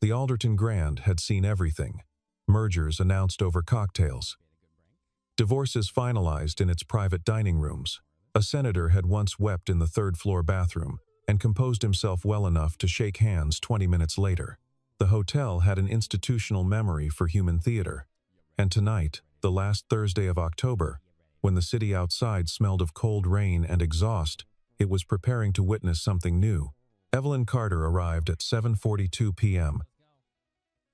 The Alderton Grand had seen everything. Mergers announced over cocktails. Divorces finalized in its private dining rooms. A senator had once wept in the third-floor bathroom and composed himself well enough to shake hands 20 minutes later. The hotel had an institutional memory for human theater. And tonight, the last Thursday of October, when the city outside smelled of cold rain and exhaust, it was preparing to witness something new. Evelyn Carter arrived at 7:42 p.m.,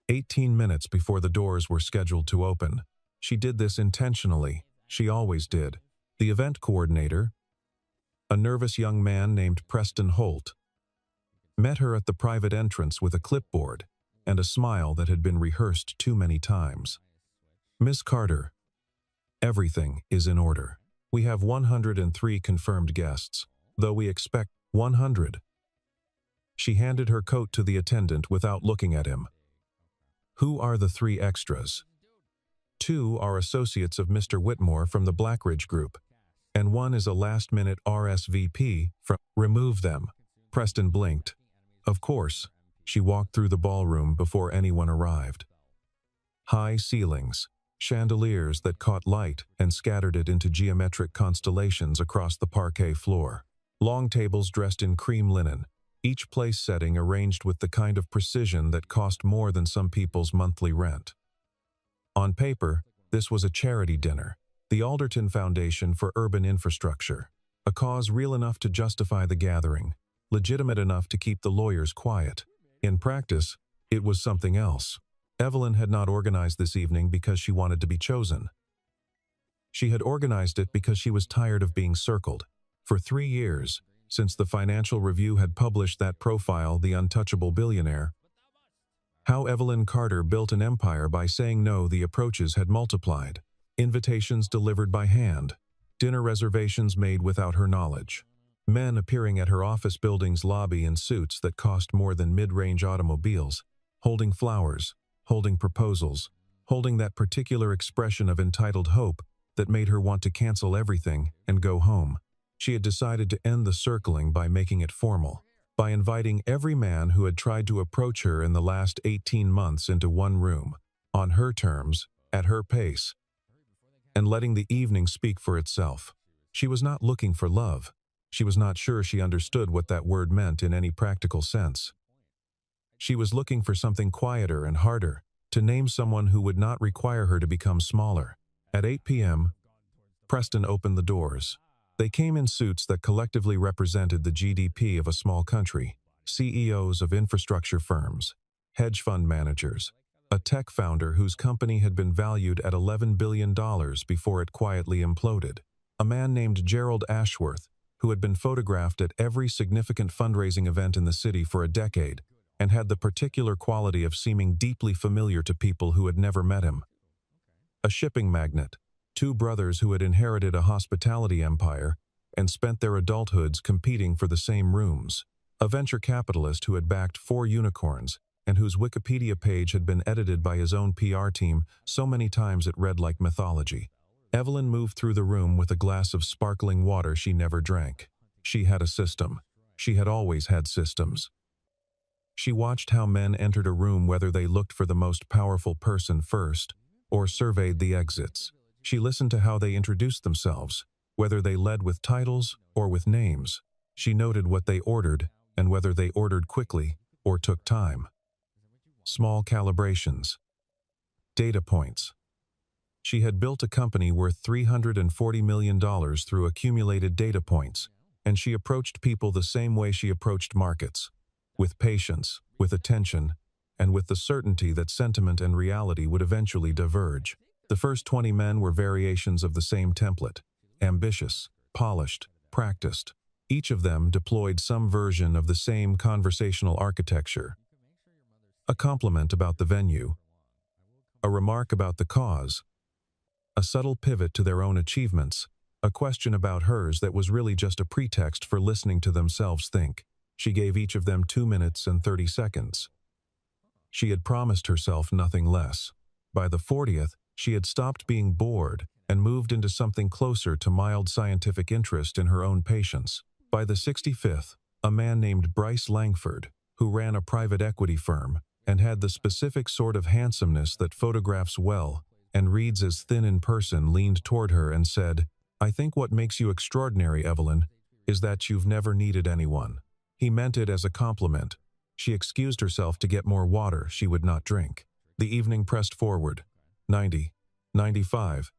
18 minutes before the doors were scheduled to open. She did this intentionally. She always did. The event coordinator, a nervous young man named Preston Holt, met her at the private entrance with a clipboard and a smile that had been rehearsed too many times. "Miss Carter, everything is in order. We have 103 confirmed guests, though we expect 100. She handed her coat to the attendant without looking at him. "Who are the 3 extras?" "2 are associates of Mr. Whitmore from the Blackridge Group, and 1 is a last-minute RSVP from—" "Remove them." Preston blinked. Of course. She walked through the ballroom before anyone arrived. High ceilings, chandeliers that caught light and scattered it into geometric constellations across the parquet floor. Long tables dressed in cream linen, each place setting arranged with the kind of precision that cost more than some people's monthly rent. On paper, this was a charity dinner, the Alderton Foundation for Urban Infrastructure, a cause real enough to justify the gathering, legitimate enough to keep the lawyers quiet. In practice, it was something else. Evelyn had not organized this evening because she wanted to be chosen. She had organized it because she was tired of being circled. For 3 years, since the Financial Review had published that profile, The Untouchable Billionaire, how Evelyn Carter built an empire by saying no, the approaches had multiplied. Invitations delivered by hand, dinner reservations made without her knowledge, men appearing at her office building's lobby in suits that cost more than mid-range automobiles, holding flowers, holding proposals, holding that particular expression of entitled hope that made her want to cancel everything and go home. She had decided to end the circling by making it formal, by inviting every man who had tried to approach her in the last 18 months into one room, on her terms, at her pace, and letting the evening speak for itself. She was not looking for love. She was not sure she understood what that word meant in any practical sense. She was looking for something quieter and harder, to name someone who would not require her to become smaller. At 8 p.m., Preston opened the doors. They came in suits that collectively represented the GDP of a small country, CEOs of infrastructure firms, hedge fund managers, a tech founder whose company had been valued at $11 billion before it quietly imploded, a man named Gerald Ashworth, who had been photographed at every significant fundraising event in the city for a decade and had the particular quality of seeming deeply familiar to people who had never met him. A shipping magnate, 2 brothers who had inherited a hospitality empire and spent their adulthoods competing for the same rooms, a venture capitalist who had backed 4 unicorns and whose Wikipedia page had been edited by his own PR team so many times it read like mythology. Evelyn moved through the room with a glass of sparkling water she never drank. She had a system. She had always had systems. She watched how men entered a room, whether they looked for the most powerful person first or surveyed the exits. She listened to how they introduced themselves, whether they led with titles or with names. She noted what they ordered and whether they ordered quickly or took time. Small calibrations. Data points. She had built a company worth $340 million through accumulated data points, and she approached people the same way she approached markets, with patience, with attention, and with the certainty that sentiment and reality would eventually diverge. The first 20 men were variations of the same template, ambitious, polished, practiced. Each of them deployed some version of the same conversational architecture. A compliment about the venue, a remark about the cause, a subtle pivot to their own achievements, a question about hers that was really just a pretext for listening to themselves think. She gave each of them 2 minutes and 30 seconds. She had promised herself nothing less. By the 40th, she had stopped being bored and moved into something closer to mild scientific interest in her own patients. By the 65th, a man named Bryce Langford, who ran a private equity firm, and had the specific sort of handsomeness that photographs well and reads as thin in person, leaned toward her and said, "I think what makes you extraordinary, Evelyn, is that you've never needed anyone." He meant it as a compliment. She excused herself to get more water she would not drink. The evening pressed forward. 90, 95,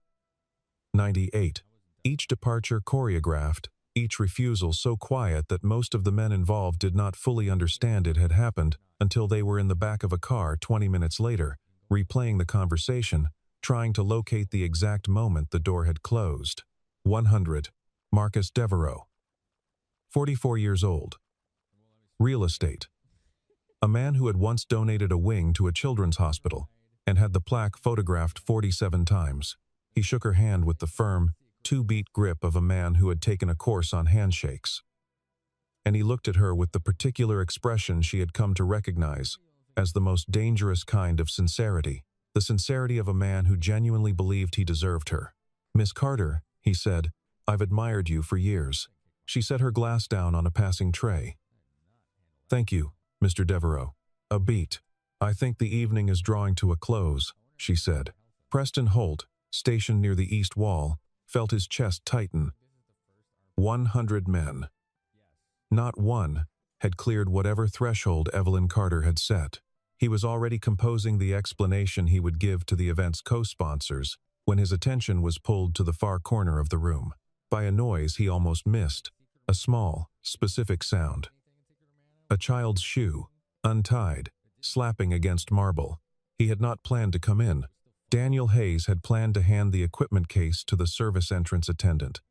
98. Each departure choreographed, each refusal so quiet that most of the men involved did not fully understand it had happened until they were in the back of a car 20 minutes later, replaying the conversation, trying to locate the exact moment the door had closed. 100. Marcus Devereaux. 44 years old. Real estate. A man who had once donated a wing to a children's hospital and had the plaque photographed 47 times. He shook her hand with the firm, two-beat grip of a man who had taken a course on handshakes. And he looked at her with the particular expression she had come to recognize as the most dangerous kind of sincerity, the sincerity of a man who genuinely believed he deserved her. "Miss Carter," he said, "I've admired you for years." She set her glass down on a passing tray. "Thank you, Mr. Devereaux." A beat. "I think the evening is drawing to a close," she said. Preston Holt, stationed near the east wall, felt his chest tighten. 100 men. Not one had cleared whatever threshold Evelyn Carter had set. He was already composing the explanation he would give to the event's co-sponsors when his attention was pulled to the far corner of the room. By a noise he almost missed, a small, specific sound. A child's shoe, untied, slapping against marble. He had not planned to come in. Daniel Hayes had planned to hand the equipment case to the service entrance attendant,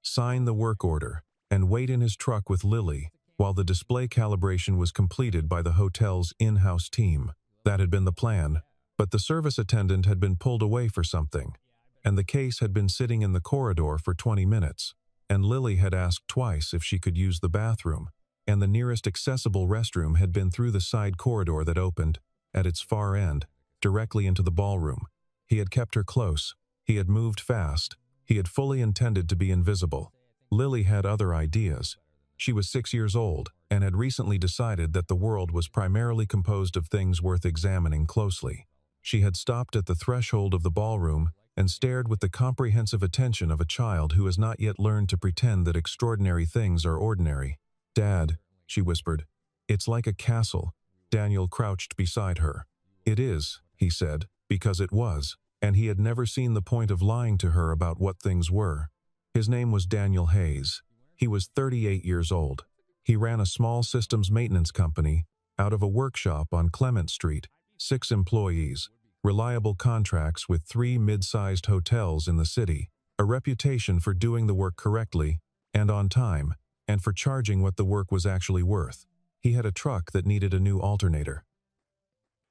sign the work order, and wait in his truck with Lily while the display calibration was completed by the hotel's in-house team. That had been the plan, but the service attendant had been pulled away for something, and the case had been sitting in the corridor for 20 minutes, and Lily had asked twice if she could use the bathroom, and the nearest accessible restroom had been through the side corridor that opened, at its far end, directly into the ballroom. He had kept her close. He had moved fast. He had fully intended to be invisible. Lily had other ideas. She was 6 years old and had recently decided that the world was primarily composed of things worth examining closely. She had stopped at the threshold of the ballroom and stared with the comprehensive attention of a child who has not yet learned to pretend that extraordinary things are ordinary. "Dad," she whispered, "it's like a castle." Daniel crouched beside her. "It is," he said, because it was, and he had never seen the point of lying to her about what things were. His name was Daniel Hayes. He was 38 years old. He ran a small systems maintenance company out of a workshop on Clement Street, 6 employees, reliable contracts with 3 mid-sized hotels in the city, a reputation for doing the work correctly and on time, and for charging what the work was actually worth. He had a truck that needed a new alternator.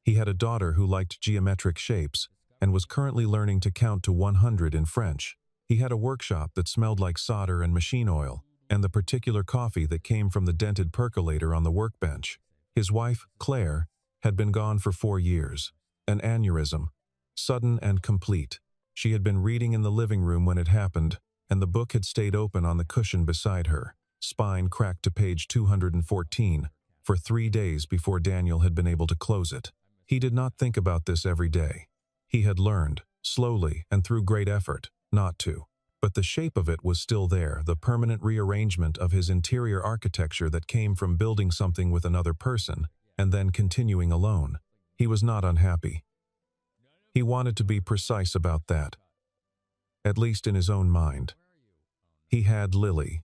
He had a daughter who liked geometric shapes and was currently learning to count to 100 in French. He had a workshop that smelled like solder and machine oil, and the particular coffee that came from the dented percolator on the workbench. His wife, Claire, had been gone for 4 years. An aneurysm, sudden and complete. She had been reading in the living room when it happened, and the book had stayed open on the cushion beside her, spine cracked to page 214, for 3 days before Daniel had been able to close it. He did not think about this every day. He had learned, slowly and through great effort, not to. But the shape of it was still there, the permanent rearrangement of his interior architecture that came from building something with another person, and then continuing alone. He was not unhappy. He wanted to be precise about that, at least in his own mind. He had Lily.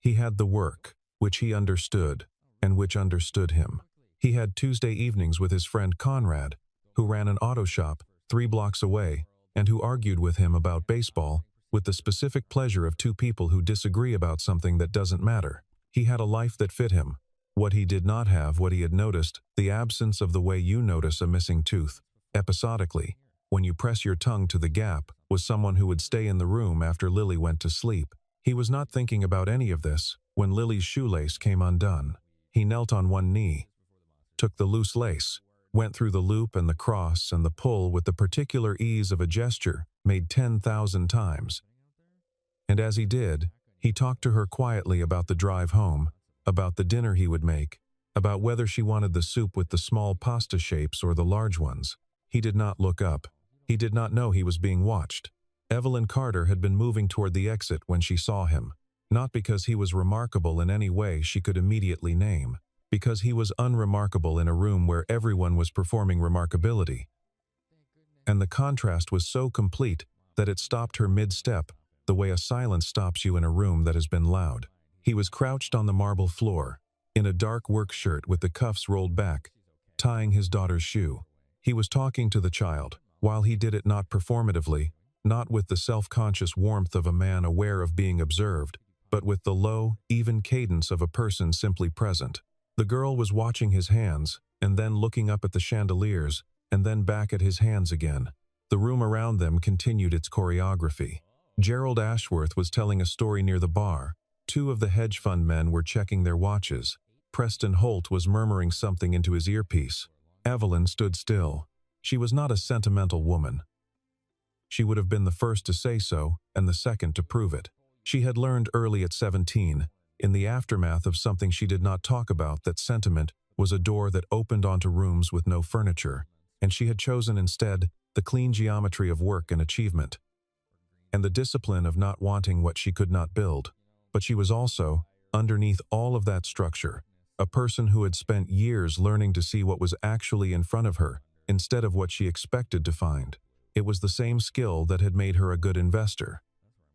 He had the work, which he understood, and which understood him. He had Tuesday evenings with his friend Conrad, who ran an auto shop 3 blocks away, and who argued with him about baseball, with the specific pleasure of 2 people who disagree about something that doesn't matter. He had a life that fit him. What he did not have, what he had noticed, the absence of the way you notice a missing tooth, episodically, when you press your tongue to the gap, was someone who would stay in the room after Lily went to sleep. He was not thinking about any of this when Lily's shoelace came undone. He knelt on one knee, took the loose lace, went through the loop and the cross and the pull with the particular ease of a gesture made 10,000 times. And as he did, he talked to her quietly about the drive home, about the dinner he would make, about whether she wanted the soup with the small pasta shapes or the large ones. He did not look up. He did not know he was being watched. Evelyn Carter had been moving toward the exit when she saw him, not because he was remarkable in any way she could immediately name, because he was unremarkable in a room where everyone was performing remarkability. And the contrast was so complete that it stopped her mid-step, the way a silence stops you in a room that has been loud. He was crouched on the marble floor, in a dark work shirt with the cuffs rolled back, tying his daughter's shoe. He was talking to the child, while he did it not performatively, not with the self-conscious warmth of a man aware of being observed, but with the low, even cadence of a person simply present. The girl was watching his hands, and then looking up at the chandeliers, and then back at his hands again. The room around them continued its choreography. Gerald Ashworth was telling a story near the bar. Two of the hedge fund men were checking their watches. Preston Holt was murmuring something into his earpiece. Evelyn stood still. She was not a sentimental woman. She would have been the first to say so, and the second to prove it. She had learned early at 17, in the aftermath of something she did not talk about, that sentiment was a door that opened onto rooms with no furniture, and she had chosen instead the clean geometry of work and achievement, and the discipline of not wanting what she could not build. But she was also, underneath all of that structure, a person who had spent years learning to see what was actually in front of her, instead of what she expected to find. It was the same skill that had made her a good investor.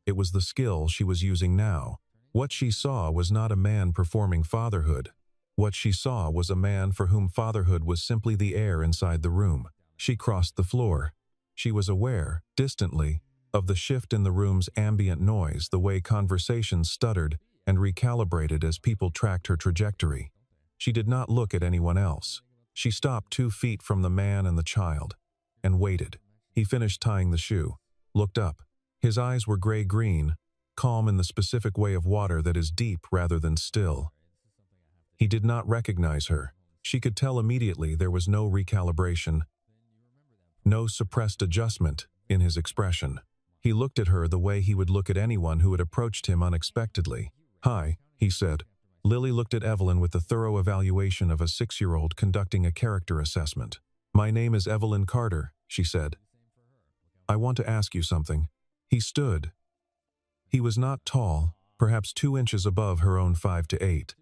It was the skill she was using now. What she saw was not a man performing fatherhood. What she saw was a man for whom fatherhood was simply the air inside the room. She crossed the floor. She was aware, distantly, of the shift in the room's ambient noise, the way conversations stuttered and recalibrated as people tracked her trajectory. She did not look at anyone else. She stopped 2 feet from the man and the child, and waited. He finished tying the shoe, looked up. His eyes were gray-green, calm in the specific way of water that is deep rather than still. He did not recognize her. She could tell immediately there was no recalibration, no suppressed adjustment in his expression. He looked at her the way he would look at anyone who had approached him unexpectedly. "Hi," he said. Lily looked at Evelyn with the thorough evaluation of a 6-year-old conducting a character assessment. "My name is Evelyn Carter," she said. "I want to ask you something." He stood. He was not tall, perhaps 2 inches above her own 5 to 8.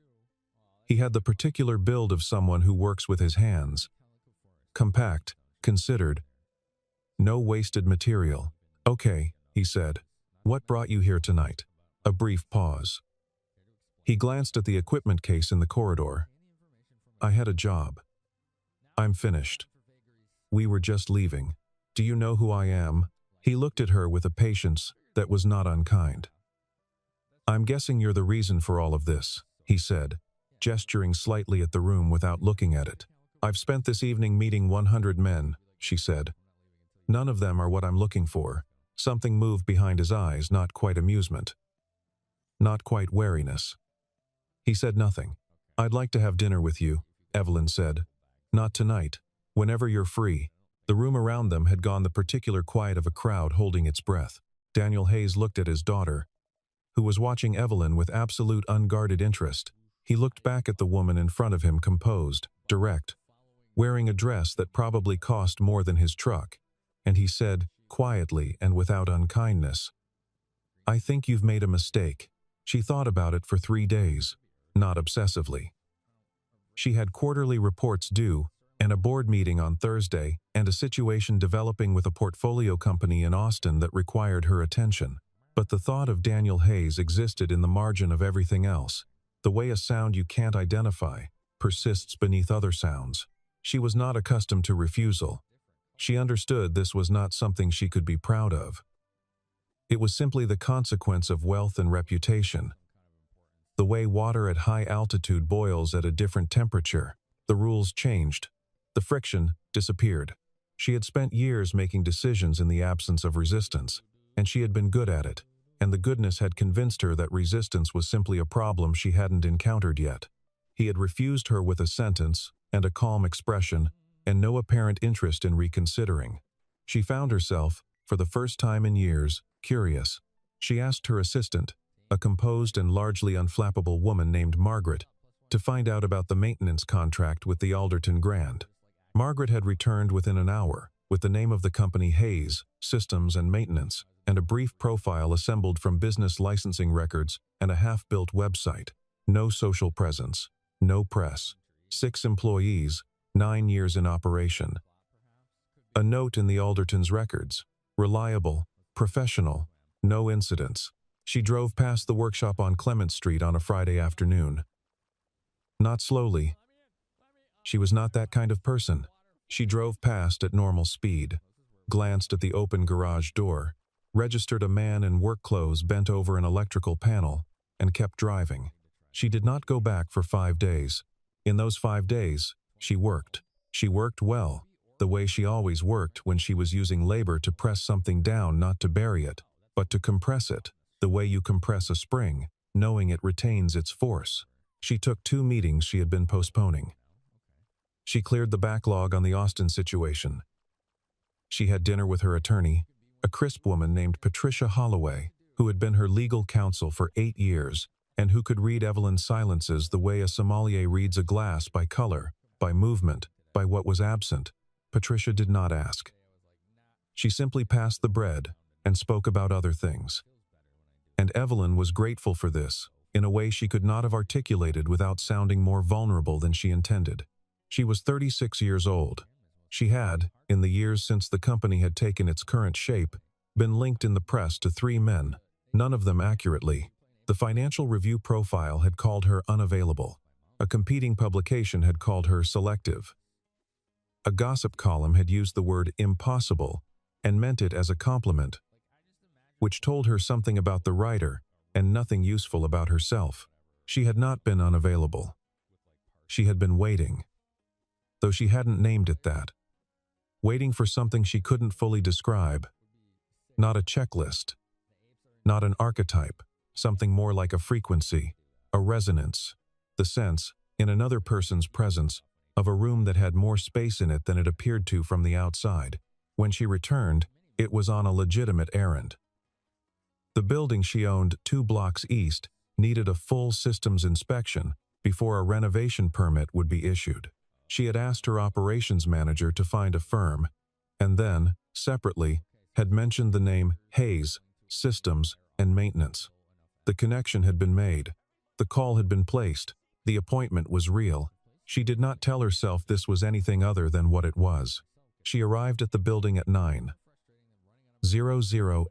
He had the particular build of someone who works with his hands. Compact, considered. No wasted material. "Okay," he said. "What brought you here tonight?" A brief pause. He glanced at the equipment case in the corridor. "I had a job. I'm finished. We were just leaving. Do you know who I am?" He looked at her with a patience that was not unkind. "I'm guessing you're the reason for all of this," he said, gesturing slightly at the room without looking at it. "I've spent this evening meeting 100 men," she said. "None of them are what I'm looking for." Something moved behind his eyes, not quite amusement. Not quite wariness. He said nothing. "I'd like to have dinner with you," Evelyn said. "Not tonight. Whenever you're free." The room around them had gone the particular quiet of a crowd holding its breath. Daniel Hayes looked at his daughter, who was watching Evelyn with absolute unguarded interest. He looked back at the woman in front of him, composed, direct, wearing a dress that probably cost more than his truck, and he said, quietly and without unkindness, "I think you've made a mistake." She thought about it for 3 days, not obsessively. She had quarterly reports due, and a board meeting on Thursday, and a situation developing with a portfolio company in Austin that required her attention. But the thought of Daniel Hayes existed in the margin of everything else, the way a sound you can't identify persists beneath other sounds. She was not accustomed to refusal. She understood this was not something she could be proud of. It was simply the consequence of wealth and reputation. The way water at high altitude boils at a different temperature. The rules changed. The friction disappeared. She had spent years making decisions in the absence of resistance, and she had been good at it, and the goodness had convinced her that resistance was simply a problem she hadn't encountered yet. He had refused her with a sentence and a calm expression, and no apparent interest in reconsidering. She found herself, for the first time in years, curious. She asked her assistant, a composed and largely unflappable woman named Margaret, to find out about the maintenance contract with the Alderton Grand. Margaret had returned within an hour, with the name of the company Hayes, Systems and Maintenance, and a brief profile assembled from business licensing records and a half-built website. No social presence, no press. 6 employees, 9 years in operation. A note in the Alderton's records. Reliable, professional, no incidents. She drove past the workshop on Clement Street on a Friday afternoon. Not slowly. She was not that kind of person. She drove past at normal speed, glanced at the open garage door, registered a man in work clothes bent over an electrical panel, and kept driving. She did not go back for 5 days. In those 5 days, she worked. She worked well, the way she always worked when she was using labor to press something down, not to bury it, but to compress it, the way you compress a spring, knowing it retains its force. She took 2 meetings she had been postponing. She cleared the backlog on the Austin situation. She had dinner with her attorney, a crisp woman named Patricia Holloway, who had been her legal counsel for 8 years, and who could read Evelyn's silences the way a sommelier reads a glass, by color, by movement, by what was absent. Patricia did not ask. She simply passed the bread and spoke about other things. And Evelyn was grateful for this, in a way she could not have articulated without sounding more vulnerable than she intended. She was 36 years old. She had, in the years since the company had taken its current shape, been linked in the press to 3 men, none of them accurately. The Financial Review profile had called her unavailable. A competing publication had called her selective. A gossip column had used the word impossible and meant it as a compliment, which told her something about the writer and nothing useful about herself. She had not been unavailable. She had been waiting, though she hadn't named it that. Waiting for something she couldn't fully describe. Not a checklist. Not an archetype. Something more like a frequency, a resonance, the sense, in another person's presence, of a room that had more space in it than it appeared to from the outside. When she returned, it was on a legitimate errand. The building she owned 2 blocks east needed a full systems inspection before a renovation permit would be issued. She had asked her operations manager to find a firm, and then, separately, had mentioned the name Hayes, Systems and Maintenance. The connection had been made. The call had been placed. The appointment was real. She did not tell herself this was anything other than what it was. She arrived at the building at 9:00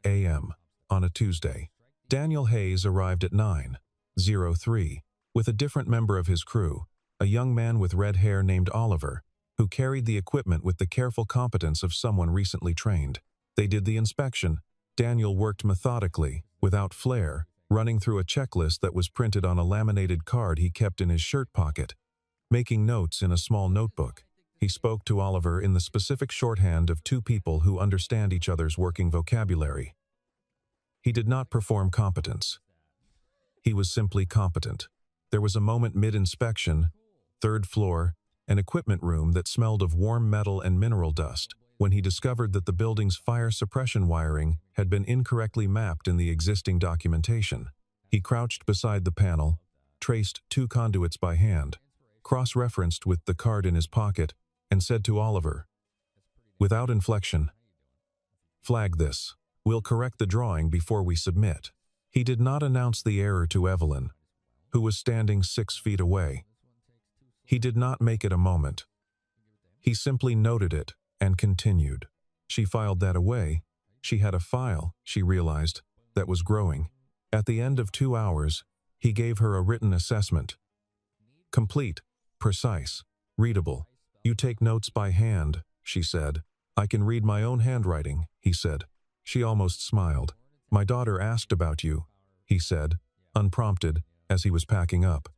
a.m. on a Tuesday. Daniel Hayes arrived at 9:03 with a different member of his crew, a young man with red hair named Oliver, who carried the equipment with the careful competence of someone recently trained. They did the inspection. Daniel worked methodically, without flair, running through a checklist that was printed on a laminated card he kept in his shirt pocket, making notes in a small notebook. He spoke to Oliver in the specific shorthand of 2 people who understand each other's working vocabulary. He did not perform competence. He was simply competent. There was a moment mid-inspection, 3rd floor, an equipment room that smelled of warm metal and mineral dust, when he discovered that the building's fire suppression wiring had been incorrectly mapped in the existing documentation. He crouched beside the panel, traced 2 conduits by hand, cross-referenced with the card in his pocket, and said to Oliver, without inflection, "Flag this. We'll correct the drawing before we submit." He did not announce the error to Evelyn, who was standing 6 feet away. He did not make it a moment. He simply noted it and continued. She filed that away. She had a file, she realized, that was growing. At the end of 2 hours, he gave her a written assessment. Complete, precise, readable. "You take notes by hand," she said. "I can read my own handwriting," he said. She almost smiled. "My daughter asked about you," he said, unprompted, as he was packing up.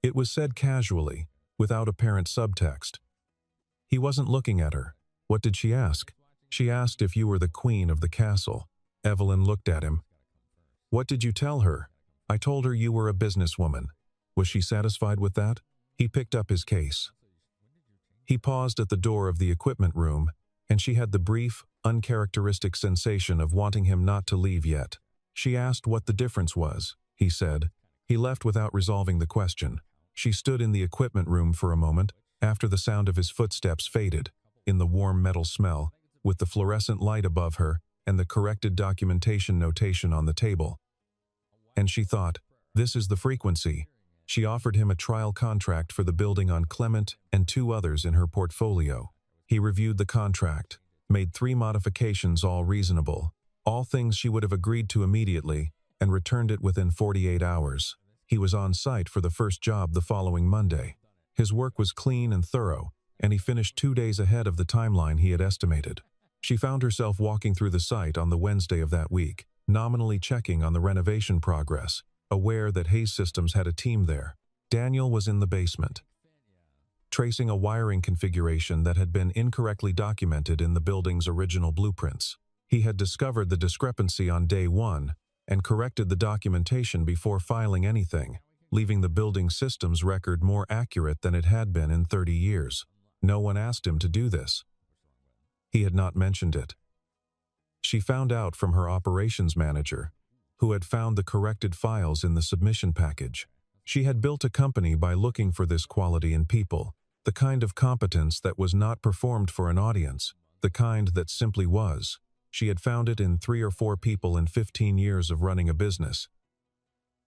It was said casually, without apparent subtext. He wasn't looking at her. What did she ask? She asked if you were the queen of the castle. Evelyn looked at him. "What did you tell her?" "I told her you were a businesswoman." Was she satisfied with that? He picked up his case. He paused at the door of the equipment room, and she had the brief, uncharacteristic sensation of wanting him not to leave yet. She asked what the difference was, he said. He left without resolving the question. She stood in the equipment room for a moment, after the sound of his footsteps faded, in the warm metal smell, with the fluorescent light above her and the corrected documentation notation on the table. And she thought, this is the frequency. She offered him a trial contract for the building on Clement and 2 others in her portfolio. He reviewed the contract, made 3 modifications, all reasonable, all things she would have agreed to immediately, and returned it within 48 hours. He was on site for the first job the following Monday. His work was clean and thorough, and he finished 2 days ahead of the timeline he had estimated. She found herself walking through the site on the Wednesday of that week, nominally checking on the renovation progress, aware that Hayes Systems had a team there. Daniel was in the basement, tracing a wiring configuration that had been incorrectly documented in the building's original blueprints. He had discovered the discrepancy on day 1 and corrected the documentation before filing anything, leaving the building systems record more accurate than it had been in 30 years. No one asked him to do this. He had not mentioned it. She found out from her operations manager, who had found the corrected files in the submission package. She had built a company by looking for this quality in people, the kind of competence that was not performed for an audience, the kind that simply was. She had found it in 3 or 4 people in 15 years of running a business,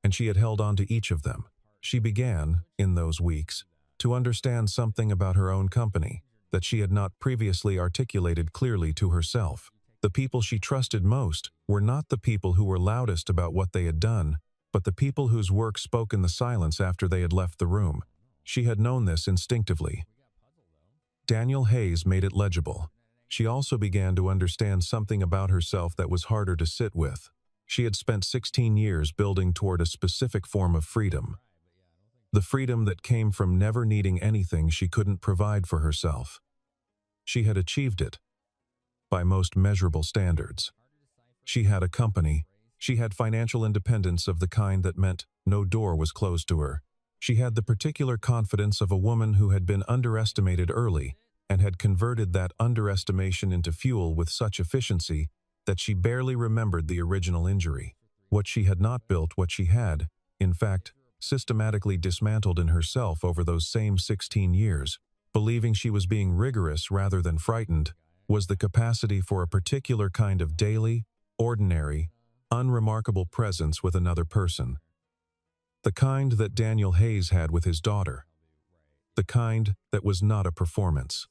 and she had held on to each of them. She began, in those weeks, to understand something about her own company that she had not previously articulated clearly to herself. The people she trusted most were not the people who were loudest about what they had done, but the people whose work spoke in the silence after they had left the room. She had known this instinctively. Daniel Hayes made it legible. She also began to understand something about herself that was harder to sit with. She had spent 16 years building toward a specific form of freedom. The freedom that came from never needing anything she couldn't provide for herself. She had achieved it, by most measurable standards. She had a company. She had financial independence of the kind that meant no door was closed to her. She had the particular confidence of a woman who had been underestimated early and had converted that underestimation into fuel with such efficiency that she barely remembered the original injury. What she had not built, what she had, in fact, systematically dismantled in herself over those same 16 years, believing she was being rigorous rather than frightened, was the capacity for a particular kind of daily, ordinary, unremarkable presence with another person. The kind that Daniel Hayes had with his daughter. The kind that was not a performance.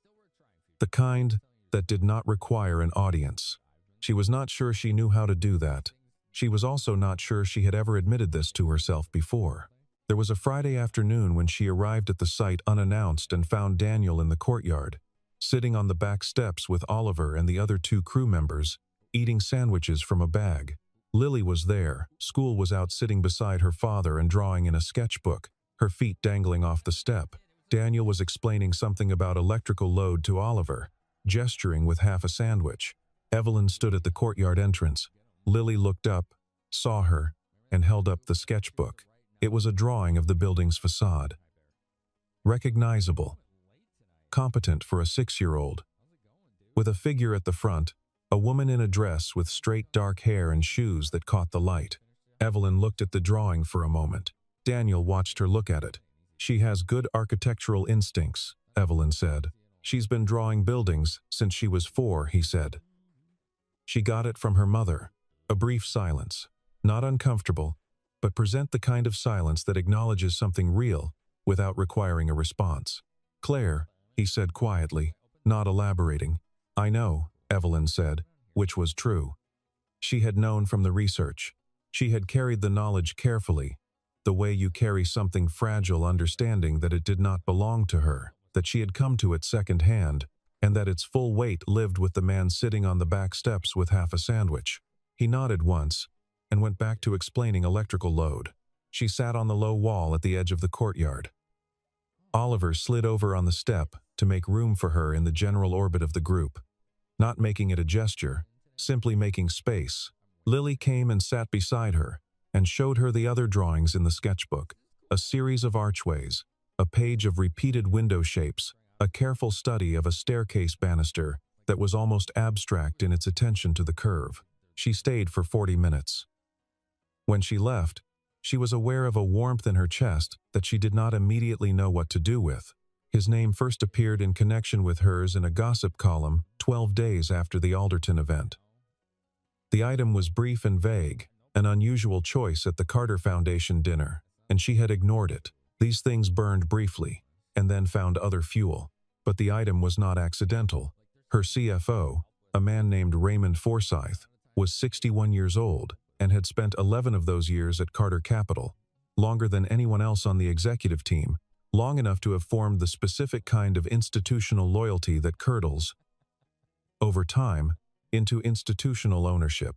The kind that did not require an audience. She was not sure she knew how to do that. She was also not sure she had ever admitted this to herself before. There was a Friday afternoon when she arrived at the site unannounced and found Daniel in the courtyard, sitting on the back steps with Oliver and the other 2 crew members, eating sandwiches from a bag. Lily was there. School was out sitting beside her father and drawing in a sketchbook, her feet dangling off the step. Daniel was explaining something about electrical load to Oliver, gesturing with half a sandwich. Evelyn stood at the courtyard entrance. Lily looked up, saw her, and held up the sketchbook. It was a drawing of the building's facade. Recognizable. Competent for a 6-year-old. With a figure at the front, a woman in a dress with straight dark hair and shoes that caught the light. Evelyn looked at the drawing for a moment. Daniel watched her look at it. She has good architectural instincts, Evelyn said. She's been drawing buildings since she was 4, he said. She got it from her mother. A brief silence. Not uncomfortable, but present the kind of silence that acknowledges something real without requiring a response. Claire, he said quietly, not elaborating. I know, Evelyn said, which was true. She had known from the research. She had carried the knowledge carefully, the way you carry something fragile, understanding that it did not belong to her, that she had come to it second-hand, and that its full weight lived with the man sitting on the back steps with half a sandwich. He nodded once, and went back to explaining electrical load. She sat on the low wall at the edge of the courtyard. Oliver slid over on the step to make room for her in the general orbit of the group, not making it a gesture, simply making space. Lily came and sat beside her, and showed her the other drawings in the sketchbook, a series of archways, a page of repeated window shapes, a careful study of a staircase banister that was almost abstract in its attention to the curve. She stayed for 40 minutes. When she left, She was aware of a warmth in her chest that she did not immediately know what to do with. His name first appeared in connection with hers in a gossip column 12 days after the Alderton event. The item was brief and vague, an unusual choice at the Carter Foundation dinner, and she had ignored it. These things burned briefly, and then found other fuel. But the item was not accidental. Her CFO, a man named Raymond Forsyth, was 61 years old and had spent 11 of those years at Carter Capital, longer than anyone else on the executive team, long enough to have formed the specific kind of institutional loyalty that curdles, over time, into institutional ownership.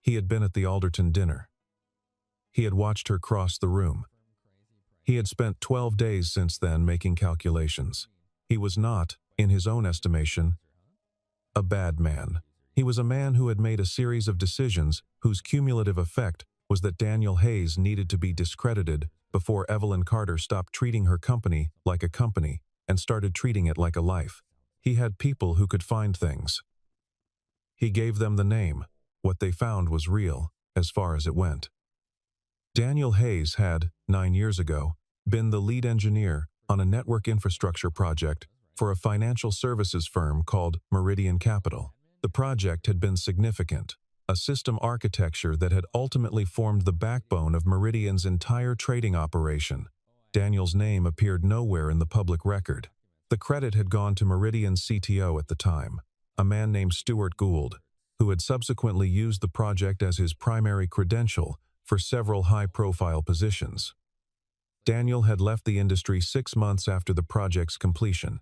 He had been at the Alderton dinner. He had watched her cross the room. He had spent 12 days since then making calculations. He was not, in his own estimation, a bad man. He was a man who had made a series of decisions whose cumulative effect was that Daniel Hayes needed to be discredited before Evelyn Carter stopped treating her company like a company and started treating it like a life. He had people who could find things. He gave them the name. What they found was real, as far as it went. Daniel Hayes had, 9 years ago, been the lead engineer on a network infrastructure project for a financial services firm called Meridian Capital. The project had been significant, a system architecture that had ultimately formed the backbone of Meridian's entire trading operation. Daniel's name appeared nowhere in the public record. The credit had gone to Meridian's CTO at the time, a man named Stuart Gould, who had subsequently used the project as his primary credential for several high-profile positions. Daniel had left the industry 6 months after the project's completion.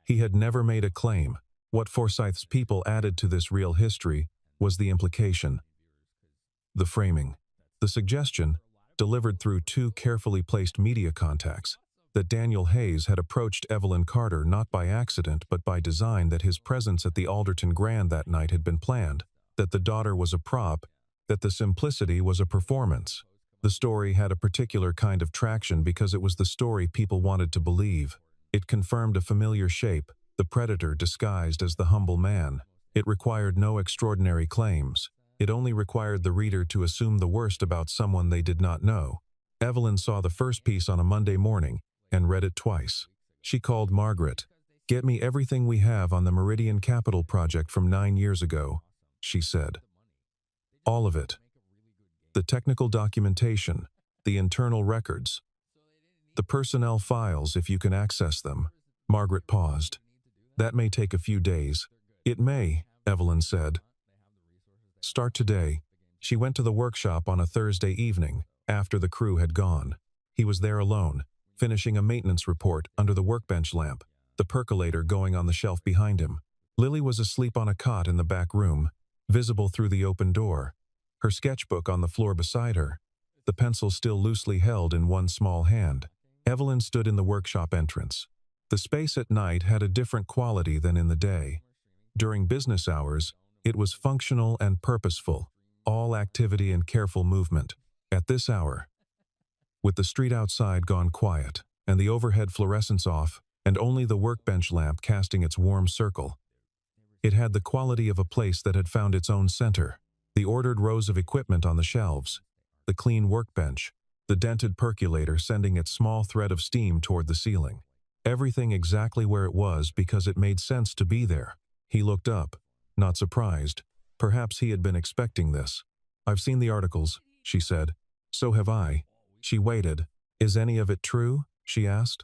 He had never made a claim. What Forsyth's people added to this real history was the implication, the framing, the suggestion, delivered through 2 carefully placed media contacts, that Daniel Hayes had approached Evelyn Carter not by accident but by design, that his presence at the Alderton Grand that night had been planned, that the daughter was a prop, that the simplicity was a performance. The story had a particular kind of traction because it was the story people wanted to believe. It confirmed a familiar shape, the predator disguised as the humble man. It required no extraordinary claims. It only required the reader to assume the worst about someone they did not know. Evelyn saw the first piece on a Monday morning and read it twice. She called Margaret. "Get me everything we have on the Meridian Capital project from 9 years ago," she said. "All of it. The technical documentation, the internal records, the personnel files if you can access them." Margaret paused. "That may take a few days." "It may," Evelyn said. "Start today." She went to the workshop on a Thursday evening, after the crew had gone. He was there alone, finishing a maintenance report under the workbench lamp, the percolator going on the shelf behind him. Lily was asleep on a cot in the back room, visible through the open door, her sketchbook on the floor beside her, the pencil still loosely held in one small hand. Evelyn stood in the workshop entrance. The space at night had a different quality than in the day. During business hours, it was functional and purposeful, all activity and careful movement. At this hour, with the street outside gone quiet, and the overhead fluorescence off, and only the workbench lamp casting its warm circle, it had the quality of a place that had found its own center. The ordered rows of equipment on the shelves, the clean workbench, the dented percolator sending its small thread of steam toward the ceiling. Everything exactly where it was because it made sense to be there. He looked up, not surprised. Perhaps he had been expecting this. "I've seen the articles," she said. "So have I." She waited. "Is any of it true?" she asked.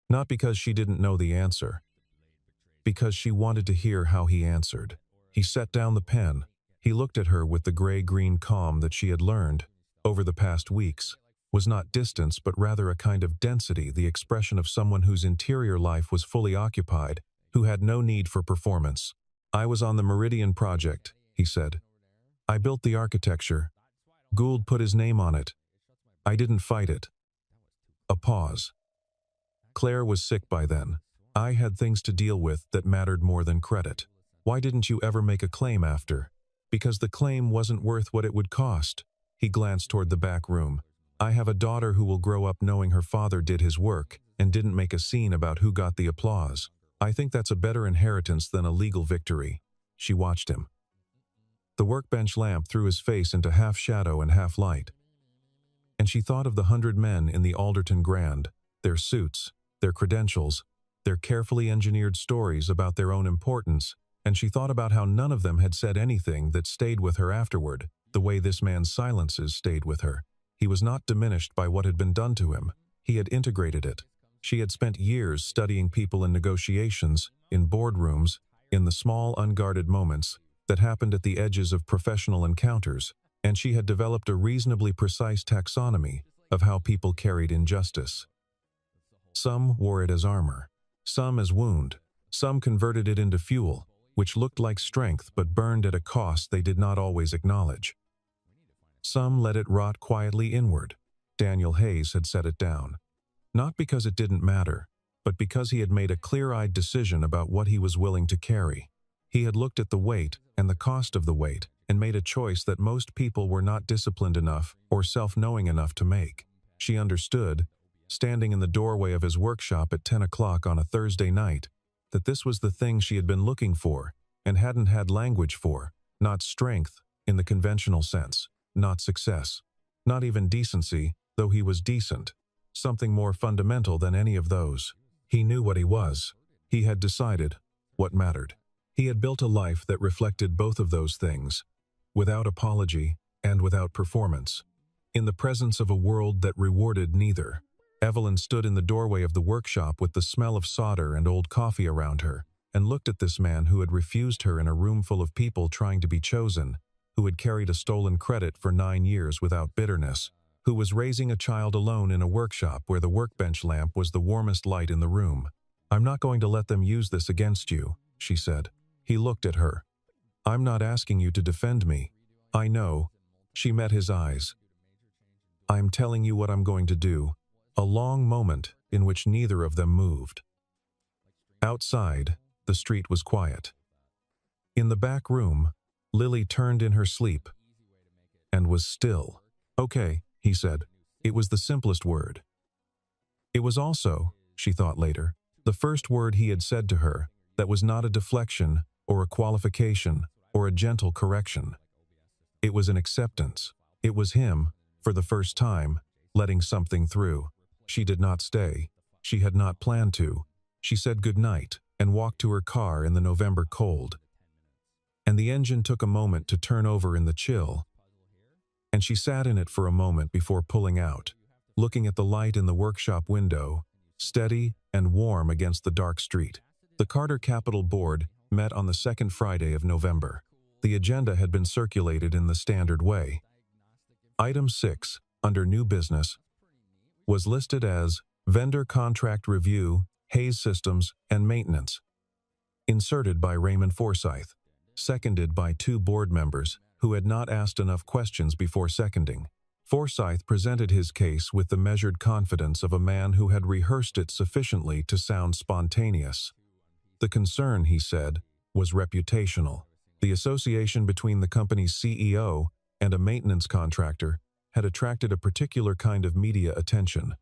Not because she didn't know the answer, because she wanted to hear how he answered. He set down the pen. He looked at her with the gray-green calm that she had learned, over the past weeks, was not distance but rather a kind of density, the expression of someone whose interior life was fully occupied, who had no need for performance. "I was on the Meridian project," he said. "I built the architecture. Gould put his name on it. I didn't fight it." A pause. "Claire was sick by then. I had things to deal with that mattered more than credit. Why didn't you ever make a claim after?" "Because the claim wasn't worth what it would cost." He glanced toward the back room. "I have a daughter who will grow up knowing her father did his work and didn't make a scene about who got the applause. I think that's a better inheritance than a legal victory." She watched him. The workbench lamp threw his face into half shadow and half light. And she thought of the 100 men in the Alderton Grand, their suits, their credentials, their carefully engineered stories about their own importance, and she thought about how none of them had said anything that stayed with her afterward, the way this man's silences stayed with her. He was not diminished by what had been done to him. He had integrated it. She had spent years studying people in negotiations, in boardrooms, in the small unguarded moments that happened at the edges of professional encounters, and she had developed a reasonably precise taxonomy of how people carried injustice. Some wore it as armor, some as wound, some converted it into fuel, which looked like strength but burned at a cost they did not always acknowledge. Some let it rot quietly inward. Daniel Hayes had set it down. Not because it didn't matter, but because he had made a clear-eyed decision about what he was willing to carry. He had looked at the weight and the cost of the weight and made a choice that most people were not disciplined enough or self-knowing enough to make. She understood, standing in the doorway of his workshop at 10 o'clock on a Thursday night, that this was the thing she had been looking for and hadn't had language for, not strength in the conventional sense, not success, not even decency, though he was decent, something more fundamental than any of those. He knew what he was. He had decided what mattered. He had built a life that reflected both of those things, without apology and without performance, in the presence of a world that rewarded neither. Evelyn stood in the doorway of the workshop with the smell of solder and old coffee around her, and looked at this man who had refused her in a room full of people trying to be chosen, who had carried a stolen credit for 9 years without bitterness, who was raising a child alone in a workshop where the workbench lamp was the warmest light in the room. "I'm not going to let them use this against you," she said. He looked at her. "I'm not asking you to defend me. I know." She met his eyes. "I'm telling you what I'm going to do." A long moment in which neither of them moved. Outside, the street was quiet. In the back room, Lily turned in her sleep and was still. "Okay," he said. It was the simplest word. It was also, she thought later, the first word he had said to her that was not a deflection or a qualification or a gentle correction. It was an acceptance. It was him, for the first time, letting something through. She did not stay. She had not planned to. She said goodnight and walked to her car in the November cold. And the engine took a moment to turn over in the chill. And she sat in it for a moment before pulling out, looking at the light in the workshop window, steady and warm against the dark street. The Carter Capital Board met on the second Friday of November. The agenda had been circulated in the standard way. Item 6, under New Business, was listed as Vendor Contract Review, Hayes Systems, and Maintenance. Inserted by Raymond Forsyth. Seconded by 2 board members who had not asked enough questions before seconding. Forsyth presented his case with the measured confidence of a man who had rehearsed it sufficiently to sound spontaneous. The concern, he said, was reputational. The association between the company's CEO and a maintenance contractor had attracted a particular kind of media attention.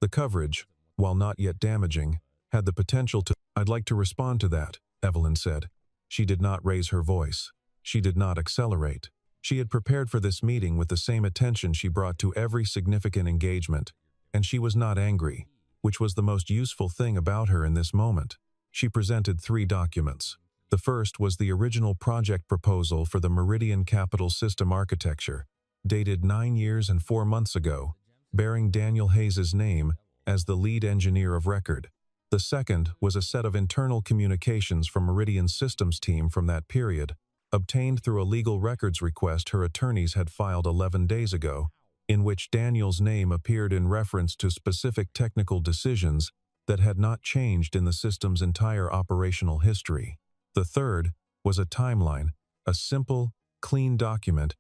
The coverage, while not yet damaging, had the potential to— "I'd like to respond to that," Evelyn said. She did not raise her voice. She did not accelerate. She had prepared for this meeting with the same attention she brought to every significant engagement, and she was not angry, which was the most useful thing about her in this moment. She presented 3 documents. The first was the original project proposal for the Meridian Capital System architecture, dated 9 years and 4 months ago, bearing Daniel Hayes's name as the lead engineer of record. The second was a set of internal communications from Meridian's systems team from that period, obtained through a legal records request her attorneys had filed 11 days ago, in which Daniel's name appeared in reference to specific technical decisions that had not changed in the system's entire operational history. The third was a timeline, a simple, clean document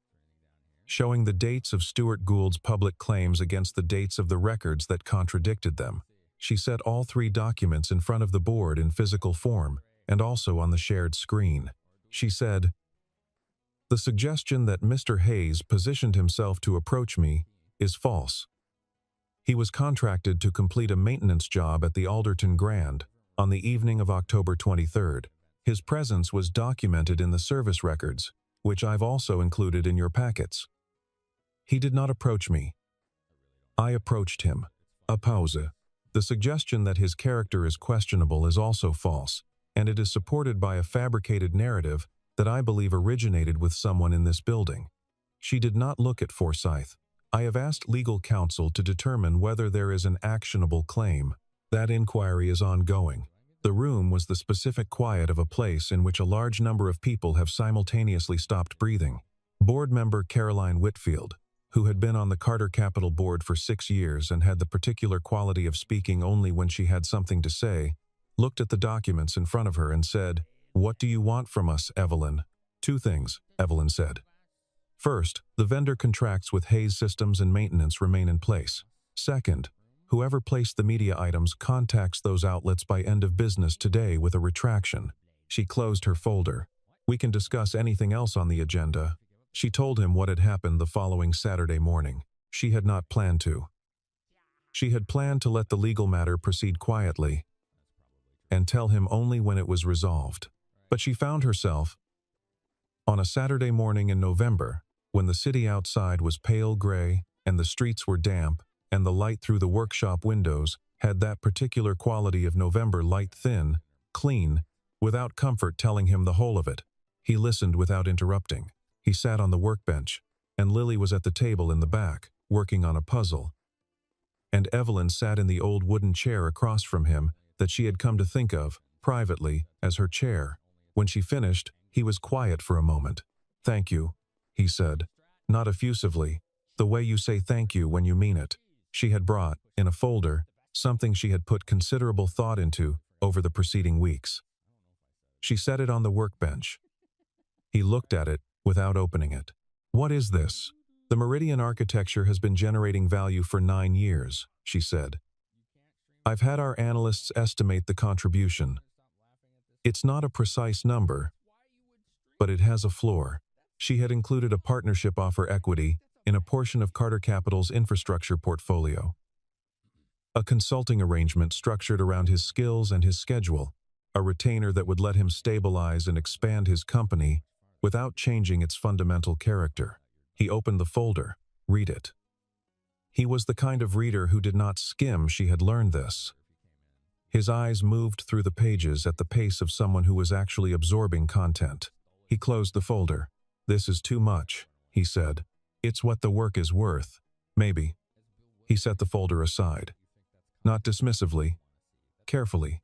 showing the dates of Stuart Gould's public claims against the dates of the records that contradicted them. She set all 3 documents in front of the board in physical form and also on the shared screen. She said, "The suggestion that Mr. Hayes positioned himself to approach me is false. He was contracted to complete a maintenance job at the Alderton Grand on the evening of October 23rd. His presence was documented in the service records, which I've also included in your packets. He did not approach me. I approached him. A pause. The suggestion that his character is questionable is also false, and it is supported by a fabricated narrative that I believe originated with someone in this building. She did not look at Forsyth. I have asked legal counsel to determine whether there is an actionable claim. That inquiry is ongoing. The room was the specific quiet of a place in which a large number of people have simultaneously stopped breathing. Board member Caroline Whitfield, who had been on the Carter Capital Board for 6 years and had the particular quality of speaking only when she had something to say, looked at the documents in front of her and said, "What do you want from us, Evelyn?" "2 things," Evelyn said. "First, the vendor contracts with Hayes Systems and Maintenance remain in place. Second, whoever placed the media items contacts those outlets by end of business today with a retraction." She closed her folder. "We can discuss anything else on the agenda." She told him what had happened the following Saturday morning. She had not planned to. She had planned to let the legal matter proceed quietly and tell him only when it was resolved. But she found herself on a Saturday morning in November, when the city outside was pale gray and the streets were damp, and the light through the workshop windows had that particular quality of November light, thin, clean, without comfort telling him the whole of it. He listened without interrupting. He sat on the workbench, and Lily was at the table in the back, working on a puzzle. And Evelyn sat in the old wooden chair across from him that she had come to think of, privately, as her chair. When she finished, he was quiet for a moment. "Thank you," he said, not effusively, the way you say thank you when you mean it. She had brought, in a folder, something she had put considerable thought into over the preceding weeks. She set it on the workbench. He looked at it without opening it. "What is this?" "The Meridian architecture has been generating value for 9 years, she said. "I've had our analysts estimate the contribution. It's not a precise number, but it has a floor." She had included a partnership offer equity in a portion of Carter Capital's infrastructure portfolio. A consulting arrangement structured around his skills and his schedule, a retainer that would let him stabilize and expand his company without changing its fundamental character. He opened the folder. "Read it." He was the kind of reader who did not skim. She had learned this. His eyes moved through the pages at the pace of someone who was actually absorbing content. He closed the folder. "This is too much," he said. "It's what the work is worth. Maybe." He set the folder aside. Not dismissively, carefully.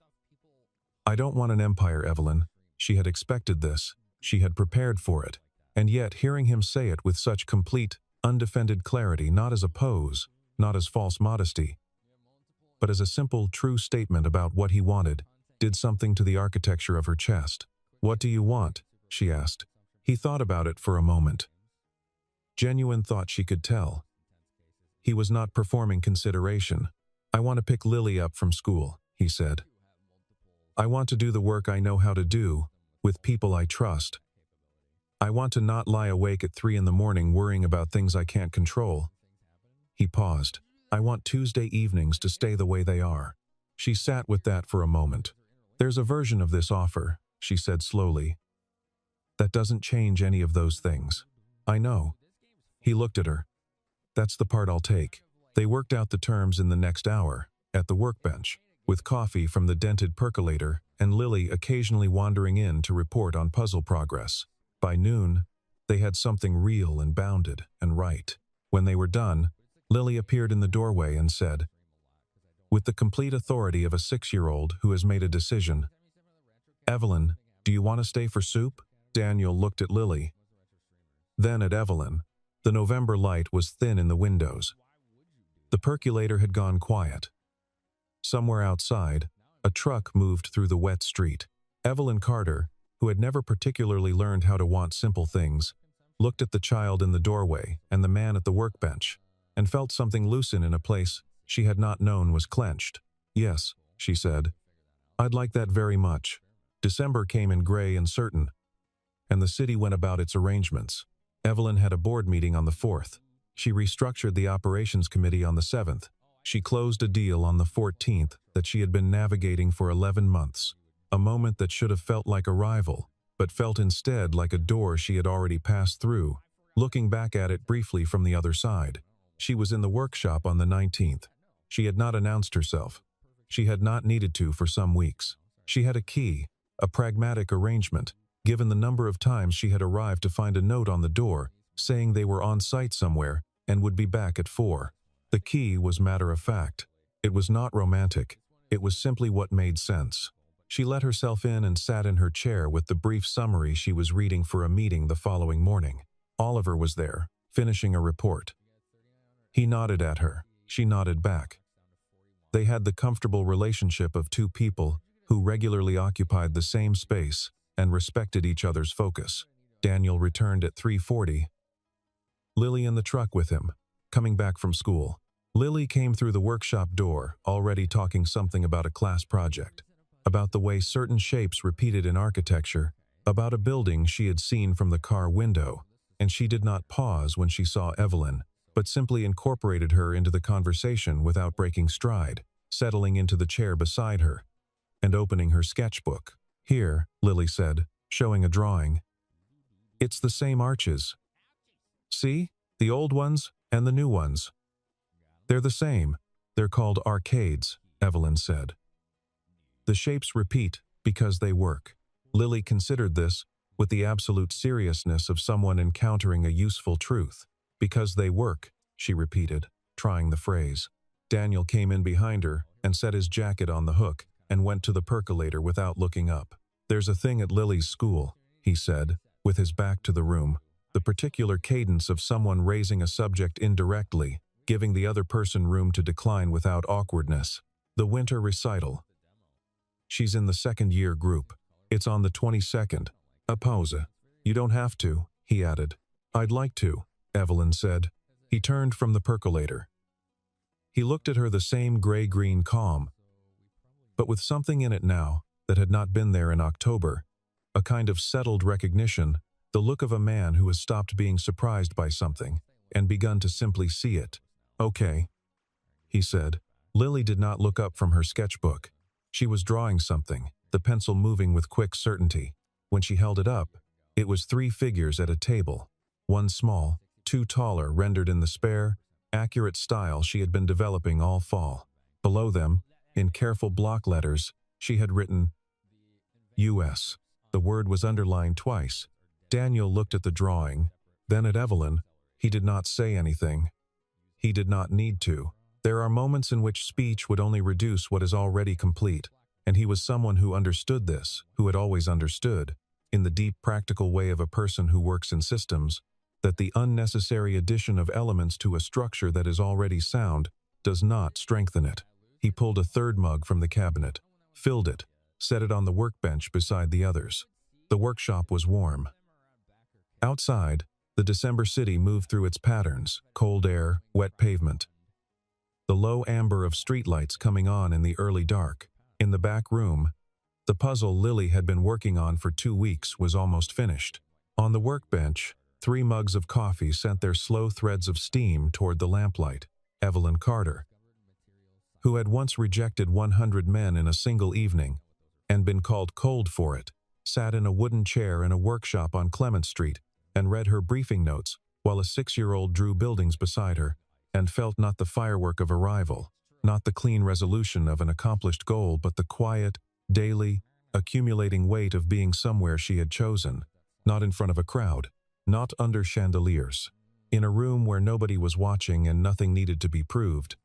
"I don't want an empire, Evelyn." She had expected this. She had prepared for it. And yet, hearing him say it with such complete, undefended clarity, not as a pose, not as false modesty, but as a simple, true statement about what he wanted, did something to the architecture of her chest. "What do you want?" she asked. He thought about it for a moment. Genuine thought she could tell. He was not performing consideration. "I want to pick Lily up from school," he said. "I want to do the work I know how to do, with people I trust. I want to not lie awake at 3 in the morning worrying about things I can't control." He paused. "I want Tuesday evenings to stay the way they are." She sat with that for a moment. "There's a version of this offer," she said slowly, "that doesn't change any of those things." "I know." He looked at her. "That's the part I'll take." They worked out the terms in the next hour, at the workbench, with coffee from the dented percolator and Lily occasionally wandering in to report on puzzle progress. By noon, they had something real and bounded and right. When they were done, Lily appeared in the doorway and said, with the complete authority of a 6-year-old who has made a decision, "Evelyn, do you want to stay for soup?" Daniel looked at Lily, then at Evelyn. The November light was thin in the windows. The percolator had gone quiet. Somewhere outside, a truck moved through the wet street. Evelyn Carter, who had never particularly learned how to want simple things, looked at the child in the doorway and the man at the workbench, and felt something loosen in a place she had not known was clenched. "Yes," she said. "I'd like that very much." December came in gray and certain, and the city went about its arrangements. Evelyn had a board meeting on the 4th. She restructured the operations committee on the 7th. She closed a deal on the 14th that she had been navigating for 11 months, a moment that should have felt like arrival, but felt instead like a door she had already passed through, looking back at it briefly from the other side. She was in the workshop on the 19th. She had not announced herself. She had not needed to for some weeks. She had a key, a pragmatic arrangement, given the number of times she had arrived to find a note on the door saying they were on site somewhere and would be back at 4. The key was matter of fact. It was not romantic. It was simply what made sense. She let herself in and sat in her chair with the brief summary she was reading for a meeting the following morning. Oliver was there, finishing a report. He nodded at her. She nodded back. They had the comfortable relationship of two people who regularly occupied the same space and respected each other's focus. Daniel returned at 3:40. Lily in the truck with him, coming back from school. Lily came through the workshop door, already talking something about a class project, about the way certain shapes repeated in architecture, about a building she had seen from the car window, and she did not pause when she saw Evelyn, but simply incorporated her into the conversation without breaking stride, settling into the chair beside her, and opening her sketchbook. "Here," Lily said, showing a drawing. "It's the same arches. See? The old ones and the new ones. They're the same. They're called arcades," Evelyn said. "The shapes repeat because they work." Lily considered this with the absolute seriousness of someone encountering a useful truth. "Because they work," she repeated, trying the phrase. Daniel came in behind her and set his jacket on the hook and went to the percolator without looking up. "There's a thing at Lily's school," he said, with his back to the room. The particular cadence of someone raising a subject indirectly, giving the other person room to decline without awkwardness. "The winter recital. She's in the second-year group. It's on the 22nd. A pause. You don't have to," he added. "I'd like to," Evelyn said. He turned from the percolator. He looked at her the same gray-green calm, but with something in it now that had not been there in October, a kind of settled recognition, the look of a man who has stopped being surprised by something and begun to simply see it. "Okay," he said. Lily did not look up from her sketchbook. She was drawing something, the pencil moving with quick certainty. When she held it up, it was 3 figures at a table, one small, 2 taller, rendered in the spare, accurate style she had been developing all fall. Below them, in careful block letters, she had written, U.S. The word was underlined twice. Daniel looked at the drawing, then at Evelyn. He did not say anything. He did not need to. There are moments in which speech would only reduce what is already complete, and he was someone who understood this, who had always understood, in the deep practical way of a person who works in systems, that the unnecessary addition of elements to a structure that is already sound does not strengthen it. He pulled a third mug from the cabinet, filled it, set it on the workbench beside the others. The workshop was warm. Outside, the December city moved through its patterns, cold air, wet pavement. The low amber of streetlights coming on in the early dark. In the back room, the puzzle Lily had been working on for 2 weeks was almost finished. On the workbench, 3 mugs of coffee sent their slow threads of steam toward the lamplight. Evelyn Carter, who had once rejected 100 men in a single evening and been called cold for it, sat in a wooden chair in a workshop on Clement Street and read her briefing notes while a 6-year-old drew buildings beside her and felt not the firework of arrival, not the clean resolution of an accomplished goal, but the quiet, daily, accumulating weight of being somewhere she had chosen, not in front of a crowd, not under chandeliers, in a room where nobody was watching and nothing needed to be proved,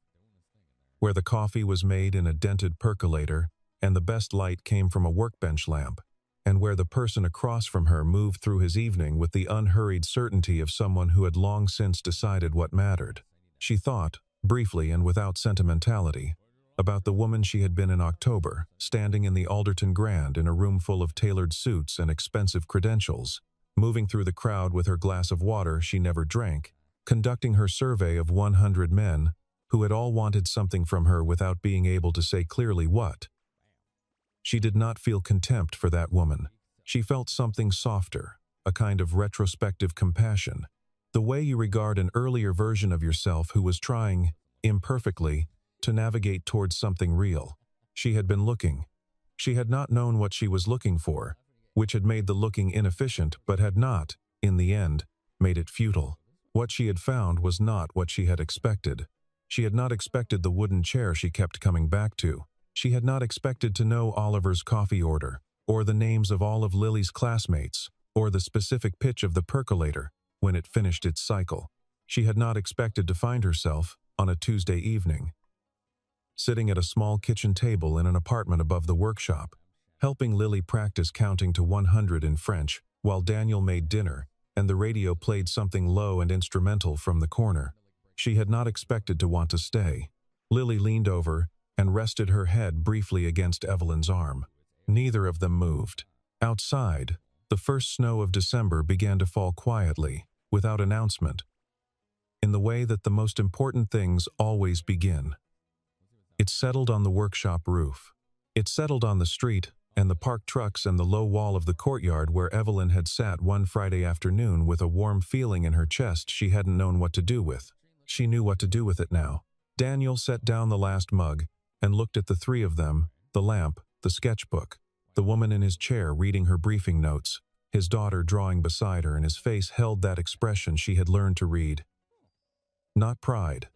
where the coffee was made in a dented percolator and the best light came from a workbench lamp, and where the person across from her moved through his evening with the unhurried certainty of someone who had long since decided what mattered. She thought, briefly and without sentimentality, about the woman she had been in October, standing in the Alderton Grand in a room full of tailored suits and expensive credentials, moving through the crowd with her glass of water she never drank, conducting her survey of 100 men who had all wanted something from her without being able to say clearly what. She did not feel contempt for that woman. She felt something softer, a kind of retrospective compassion, the way you regard an earlier version of yourself who was trying, imperfectly, to navigate towards something real. She had been looking. She had not known what she was looking for, which had made the looking inefficient but had not, in the end, made it futile. What she had found was not what she had expected. She had not expected the wooden chair she kept coming back to. She had not expected to know Oliver's coffee order, or the names of all of Lily's classmates, or the specific pitch of the percolator when it finished its cycle. She had not expected to find herself, on a Tuesday evening, sitting at a small kitchen table in an apartment above the workshop, helping Lily practice counting to 100 in French while Daniel made dinner and the radio played something low and instrumental from the corner. She had not expected to want to stay. Lily leaned over and rested her head briefly against Evelyn's arm. Neither of them moved. Outside, the first snow of December began to fall quietly, without announcement, in the way that the most important things always begin. It settled on the workshop roof. It settled on the street and the parked trucks and the low wall of the courtyard where Evelyn had sat one Friday afternoon with a warm feeling in her chest she hadn't known what to do with. She knew what to do with it now. Daniel set down the last mug and looked at the three of them, the lamp, the sketchbook, the woman in his chair reading her briefing notes, his daughter drawing beside her, and his face held that expression she had learned to read. Not pride,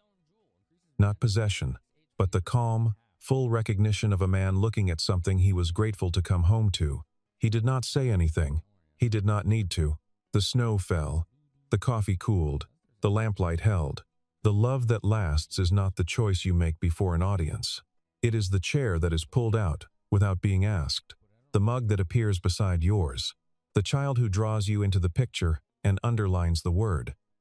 not possession, but the calm, full recognition of a man looking at something he was grateful to come home to. He did not say anything. He did not need to. The snow fell. The coffee cooled. The lamplight held. The love that lasts is not the choice you make before an audience. It is the chair that is pulled out without being asked. The mug that appears beside yours. The child who draws you into the picture and underlines the word.